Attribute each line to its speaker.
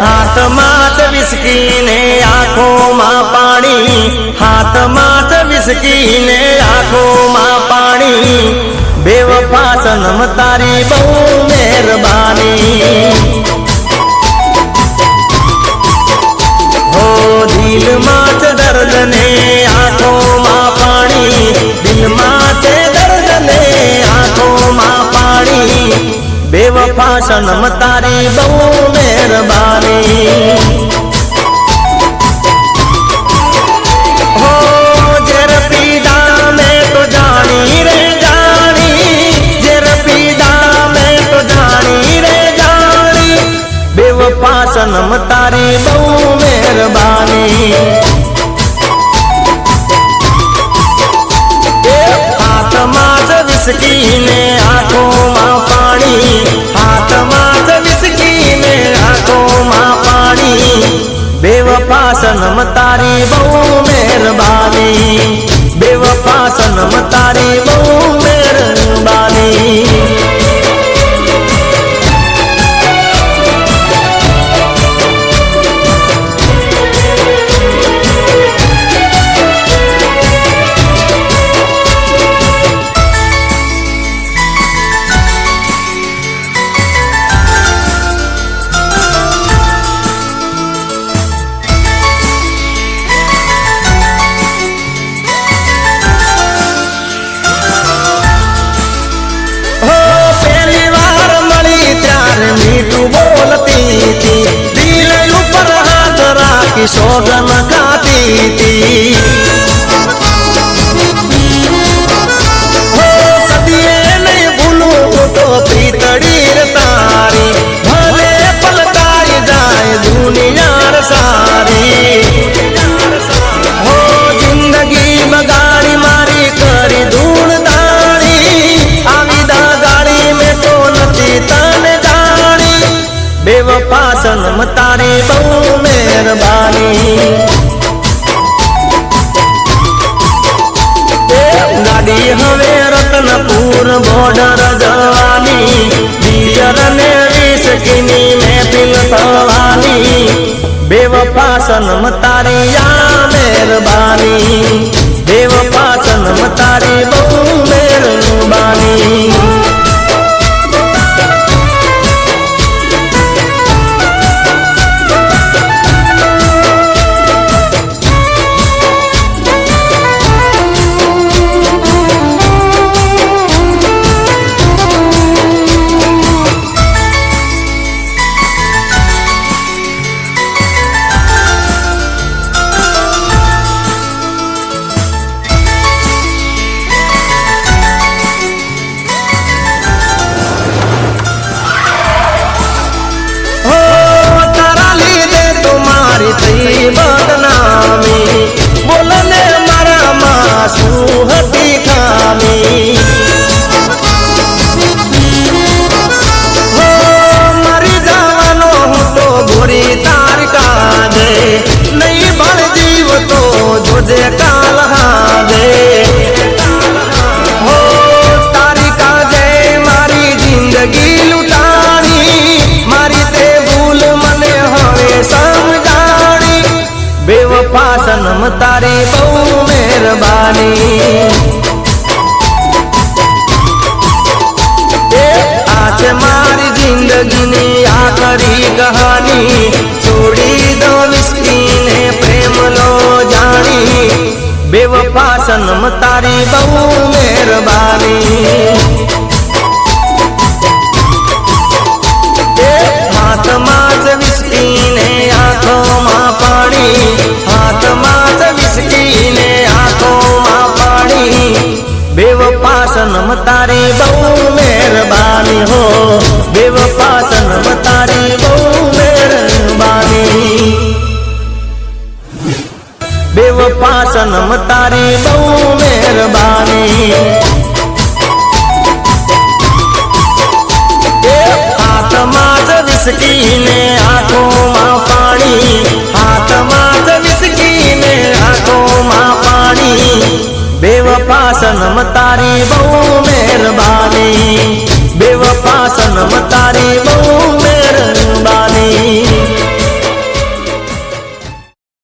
Speaker 1: હાથમાં જ વિસ્કી ને આંખોમાં પાણી, હાથમાં જ વિસ્કી ને આંખોમાં પાણી, બેવફા સનમ તારી બહુ મહેરબાની। હો દિલમાં છે દર્દ ને આંખોમાં પાણી, દિલમાં છે દર્દ ને આંખોમાં પાણી, બેવફા સનમ તારી બહુ મહેરબાની। હો ઝેર પીધા મેં તો જાણી રે જાણી, ઝેર પીધા મેં તો જાણી રે જાણી, બેવફા સનમ તારી બહુ મહેરબાની। હાથમાં જ વિસ્કી ને આંખોમાં પાણી, હાથમાં જ વિસ્કી ને આંખોમાં પાણી, બેવફા સનમ તારી બહુ મહેરબાની, બેવફા સનમ તારી બહુ મહેરબાની। મીઠું બોલતી હતી, દિલ ઉપર હાથ રાખી સોગન ખાતી હતી। હો કદીએ નહીં ભૂલું તો પ્રીતડી રે તારી, ભલે પલટાઈ જાય દુનિયા સારી। હો જિંદગી બગાડી મારી કરી ધૂળ દાણી, આવી દા ગાડી મેં તો નથી તને બેવફા સનમ તારી બહુ મહેરબાની। ગાડી હવે રતનપુર બોર્ડર જવાની, બિયર ને વિસ્કીની મહેફિલ થવાની, બેવફા સનમ તારી આ મહેરબાની, બેવફા સનમ તારી બહુ મહેરબાની। બદનામી બોલને મારામાં શું હતી ખામી, હો મરી જવાનો હું તો ગોરી તાર કાજે, નહીં બળ જીવ તો જોજે કાલ હાજે। હો તારી કાજે મારી જિંદગી લૂંટાણી, મારી તે ભૂલ મને હવે સમજાણી, બેવફા સનમ તારી બહુ મહેરબાની। આ છે મારી જિંદગીની આખરી કહાની, છોડી દો વિસ્કી ને પ્રેમ લો જાણી, બેવફા સનમ તારી બહુ મહેરબાની। હાથમાં જ વિસ્કી ને આંખોમાં પાણી, હાથમાં જ વિસ્કી ને આંખોમાં પાણી, બેવફા સનમ તારી બહુ મહેરબાની। હો બેવફા સનમ તારી બહુ મહેરબાની, બેવફા સનમ તારી બહુ મહેરબાની। હાથમાં જ વિસ્કી ને આંખોમાં પાણી, હાથમાં જ વિસ્કી ને આંખોમાં પાણી, બેવફા સનમ તારી બહુ મહેરબાની, બેવફા સનમ તારી બહુ